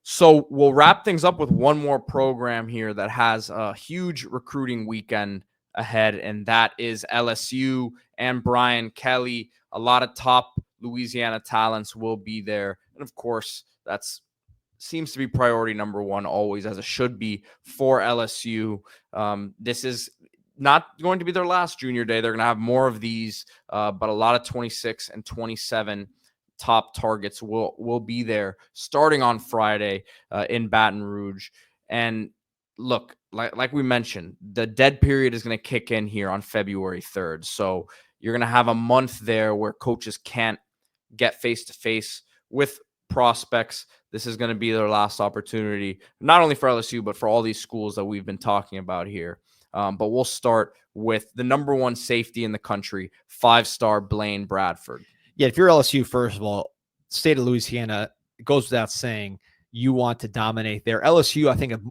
So we'll wrap things up with one more program here that has a huge recruiting weekend ahead, and that is LSU and Brian Kelly. A lot of top Louisiana talents will be there. And of course, that's seems to be priority number one always, as it should be for LSU. This is not going to be their last junior day. They're going to have more of these, but a lot of 26 and 27 top targets will be there starting on Friday in Baton Rouge. And look, like we mentioned, the dead period is going to kick in here on February 3rd. So you're going to have a month there where coaches can't get face-to-face with prospects. This is going to be their last opportunity, not only for LSU, but for all these schools that we've been talking about here. But we'll start with the number one safety in the country, 5-star Blaine Bradford. Yeah, if you're LSU, first of all, state of Louisiana, it goes without saying, you want to dominate there. LSU, I think, of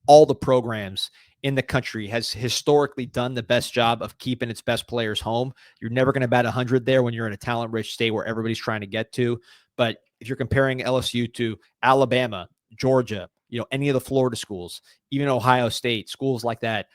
all the programs in the country, has historically done the best job of keeping its best players home. You're never going to bat 100 there when you're in a talent-rich state where everybody's trying to get to. But if you're comparing LSU to Alabama, Georgia, any of the Florida schools, even Ohio State, schools like that,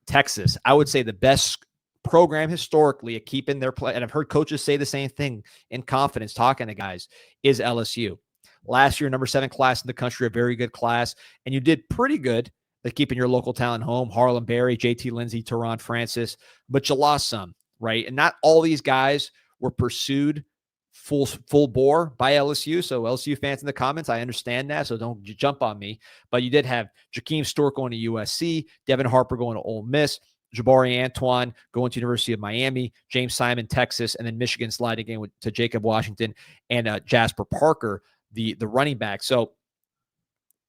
Texas, I would say the best program historically at keeping their play, and I've heard coaches say the same thing in confidence talking to guys, is LSU. Last year, number 7 class in the country, a very good class, and you did pretty good at keeping your local talent home. Harlan Berry, JT Lindsay, Teron Francis, but you lost some, right? And not all these guys were pursued full bore by LSU. So LSU fans in the comments, I understand that, so don't jump on me. But you did have Jakeem Stewart going to USC, Devin Harper going to Ole Miss, Jabari Antoine going to University of Miami, James Simon, Texas, and then Michigan sliding in to Jacob Washington and Jasper Parker, the running back. So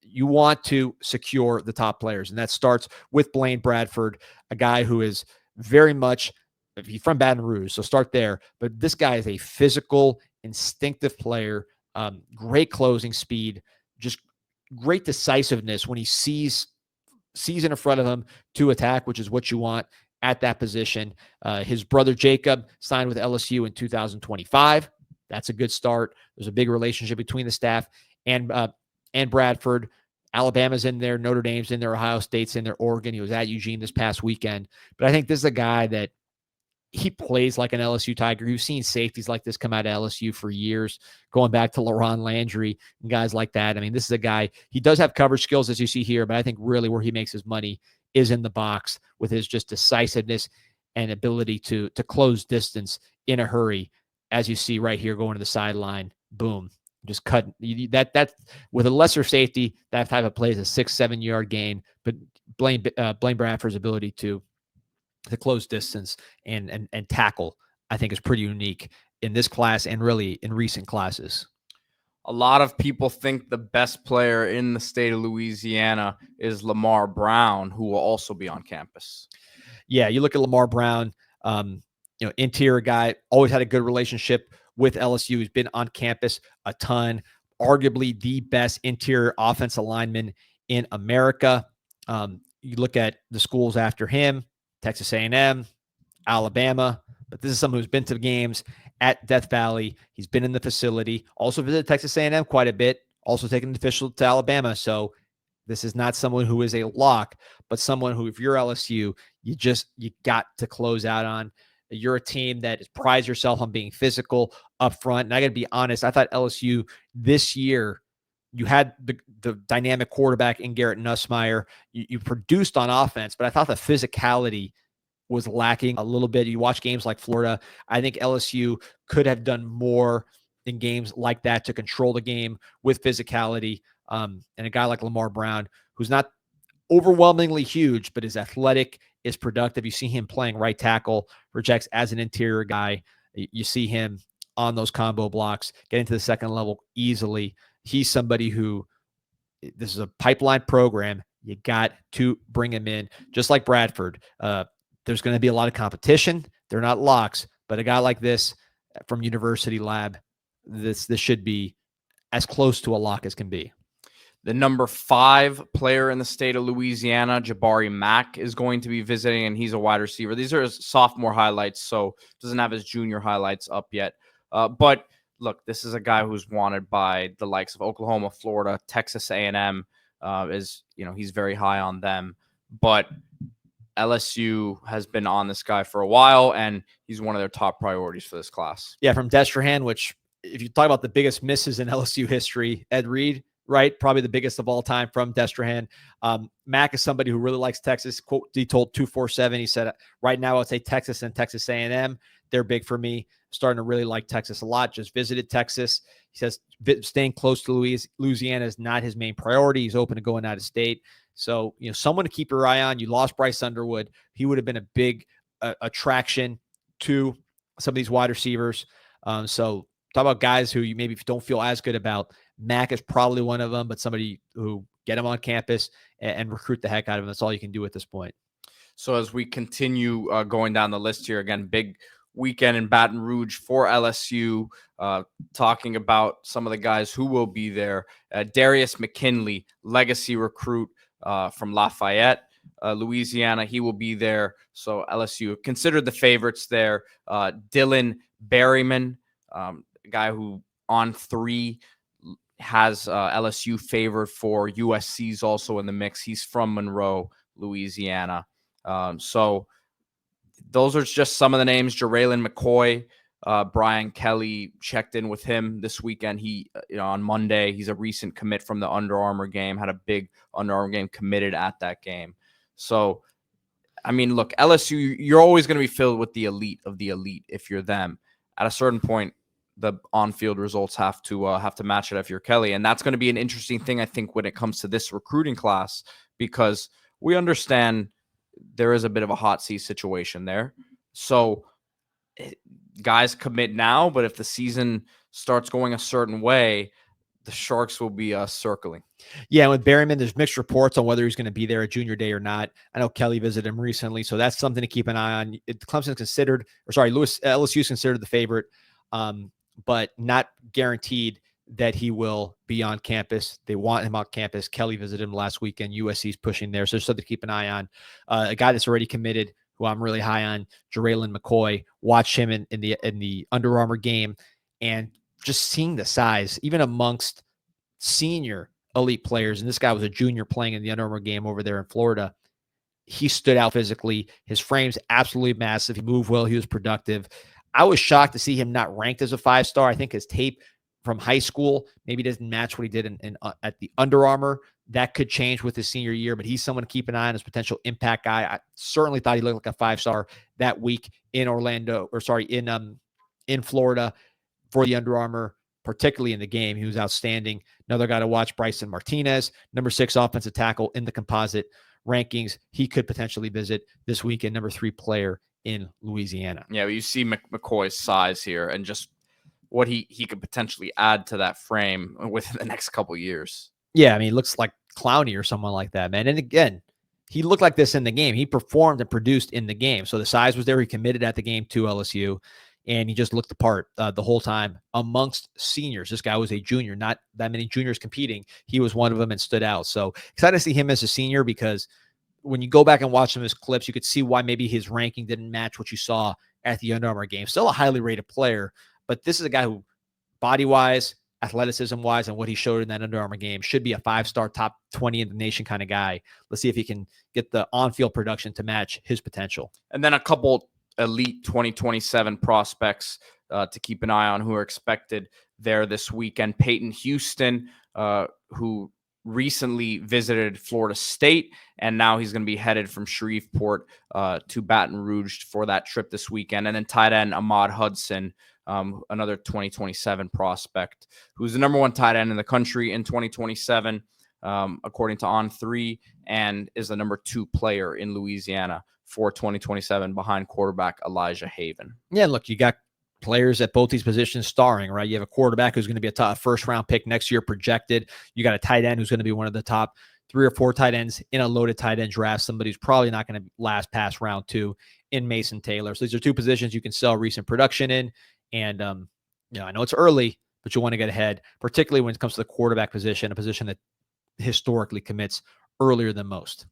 you want to secure the top players, and that starts with Blaine Bradford, a guy who is very much from Baton Rouge, so start there. But this guy is a physical, instinctive player, great closing speed, just great decisiveness when he sees in front of him to attack, which is what you want at that position. His brother Jacob signed with LSU in 2025. That's a good start. There's a big relationship between the staff and Bradford. Alabama's in there, Notre Dame's in there, Ohio State's in there, Oregon. He was at Eugene this past weekend. But I think this is a guy that he plays like an LSU Tiger. You've seen safeties like this come out of LSU for years, going back to LaRon Landry and guys like that. I mean, this is a guy, he does have coverage skills, as you see here, but I think really where he makes his money is in the box with his just decisiveness and ability to close distance in a hurry, as you see right here going to the sideline. Boom. Just cut that with a lesser safety. That type of play is a 6-7 yard gain, but Blaine Bradford's ability to close distance and tackle, I think, is pretty unique in this class and really in recent classes. A lot of people think the best player in the state of Louisiana is Lamar Brown, who will also be on campus. Yeah, you look at Lamar Brown, interior guy, always had a good relationship with LSU. He's been on campus a ton, arguably the best interior offensive lineman in America. You look at the schools after him, Texas A&M, Alabama, but this is someone who's been to the games at Death Valley. He's been in the facility, also visited Texas A&M quite a bit, also taken an official to Alabama. So this is not someone who is a lock, but someone who, if you're LSU, you got to close out on. You're a team that prides yourself on being physical up front. And I got to be honest, I thought LSU this year, you had the dynamic quarterback in Garrett Nussmeier. You produced on offense, but I thought the physicality was lacking a little bit. You watch games like Florida. I think LSU could have done more in games like that to control the game with physicality. And a guy like Lamar Brown, who's not overwhelmingly huge, but is athletic, is productive. You see him playing right tackle, projects as an interior guy. You see him on those combo blocks, getting to the second level easily. He's somebody who, this is a pipeline program. You got to bring him in, just like Bradford. There's going to be a lot of competition. They're not locks, but a guy like this from University Lab, this should be as close to a lock as can be. The number 5 player in the state of Louisiana, Jabari Mack, is going to be visiting, and he's a wide receiver. These are his sophomore highlights, so doesn't have his junior highlights up yet. But look, this is a guy who's wanted by the likes of Oklahoma, Florida, Texas A&M. He's very high on them, but LSU has been on this guy for a while, and he's one of their top priorities for this class. Yeah, from Destrehan, which if you talk about the biggest misses in LSU history, Ed Reed, right? Probably the biggest of all time from Destrehan. Mack is somebody who really likes Texas. Quote, he told 247, he said, right now I'd say Texas and Texas A&M. They're big for me. Starting to really like Texas a lot. Just visited Texas. He says staying close to Louisiana is not his main priority. He's open to going out of state. So, someone to keep your eye on. You lost Bryce Underwood. He would have been a big attraction to some of these wide receivers. So talk about guys who you maybe don't feel as good about. Mack is probably one of them, but somebody who get him on campus and recruit the heck out of him. That's all you can do at this point. So as we continue going down the list here, again, big weekend in Baton Rouge for LSU, talking about some of the guys who will be there. Darryus McKinley, legacy recruit from Lafayette, Louisiana. He will be there. So LSU considered the favorites there. Dylan Berryman, a guy who on 3 has LSU favored for. USC's also in the mix. He's from Monroe, Louisiana. So those are just some of the names. JaReylan McCoy, Brian Kelly checked in with him this weekend. He, on Monday, he's a recent commit from the Under Armour game, had a big Under Armour game, committed at that game. So, I mean, look, LSU, you're always going to be filled with the elite of the elite if you're them. At a certain point, the on-field results have to match it if you're Kelly. And that's going to be an interesting thing, I think, when it comes to this recruiting class, because we understand there is a bit of a hot seat situation there. So guys commit now, but if the season starts going a certain way, the Sharks will be circling. Yeah, with Berryman, there's mixed reports on whether he's going to be there at junior day or not. I know Kelly visited him recently, so that's something to keep an eye on. LSU is considered the favorite, but not guaranteed that he will be on campus. They want him on campus. Kelly visited him last weekend. USC's pushing there, so there's something to keep an eye on. A guy that's already committed, who I'm really high on, JaReylan McCoy. Watched him in the Under Armour game, and just seeing the size, even amongst senior elite players, and this guy was a junior playing in the Under Armour game over there in Florida. He stood out physically. His frame's absolutely massive. He moved well. He was productive. I was shocked to see him not ranked as a 5-star. I think his tape from high school maybe doesn't match what he did at the Under Armour. That could change with his senior year, but he's someone to keep an eye on as potential impact guy. I certainly thought he looked like a 5-star that week in Florida for the Under Armour, particularly in the game. He was outstanding. Another guy to watch, Brysten Martinez, number 6 offensive tackle in the composite rankings. He could potentially visit this weekend, number 3 player in Louisiana. Yeah, you see McCoy's size here and just what he could potentially add to that frame within the next couple of years. Yeah, I mean, he looks like Clowney or someone like that, man. And again, he looked like this in the game. He performed and produced in the game. So the size was there. He committed at the game to LSU, and he just looked the part the whole time amongst seniors. This guy was a junior, not that many juniors competing. He was one of them and stood out. So excited to see him as a senior, because when you go back and watch some of his clips, you could see why maybe his ranking didn't match what you saw at the Under Armour game. Still a highly rated player, but this is a guy who, body-wise, athleticism-wise, and what he showed in that Under Armour game, should be a 5-star, top 20 in the nation kind of guy. Let's see if he can get the on-field production to match his potential. And then a couple elite 2027 prospects to keep an eye on who are expected there this weekend. Peyton Houston, who recently visited Florida State, and now he's going to be headed from Shreveport to Baton Rouge for that trip this weekend. And then tight end Ahmad Hudson, another 2027 prospect, who's the number 1 tight end in the country in 2027, according to On3, and is the number 2 player in Louisiana for 2027 behind quarterback Elijah Haven. Yeah, look, you got players at both these positions starring, right? You have a quarterback who's going to be a top 1st-round pick next year projected. You got a tight end who's going to be one of the top 3 or 4 tight ends in a loaded tight end draft. Somebody who's probably not going to last past round 2 in Mason Taylor. So these are 2 positions you can sell recent production in. And, I know it's early, but you want to get ahead, particularly when it comes to the quarterback position, a position that historically commits earlier than most.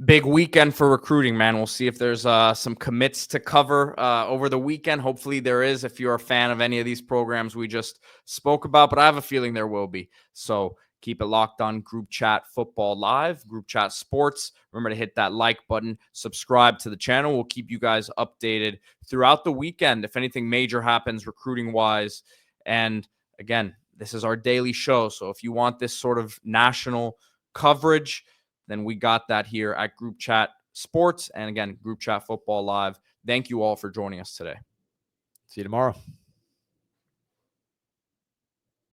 big weekend for recruiting, man. We'll see if there's some commits to cover over the weekend. Hopefully there is, if you're a fan of any of these programs we just spoke about, but I have a feeling there will be. So keep it locked on Group Chat Football Live, Group Chat Sports. Remember to hit that like button, subscribe to the channel. We'll keep you guys updated throughout the weekend if anything major happens recruiting-wise. And again, this is our daily show. So if you want this sort of national coverage, then we got that here at Group Chat Sports and, again, Group Chat Football Live. Thank you all for joining us today. See you tomorrow.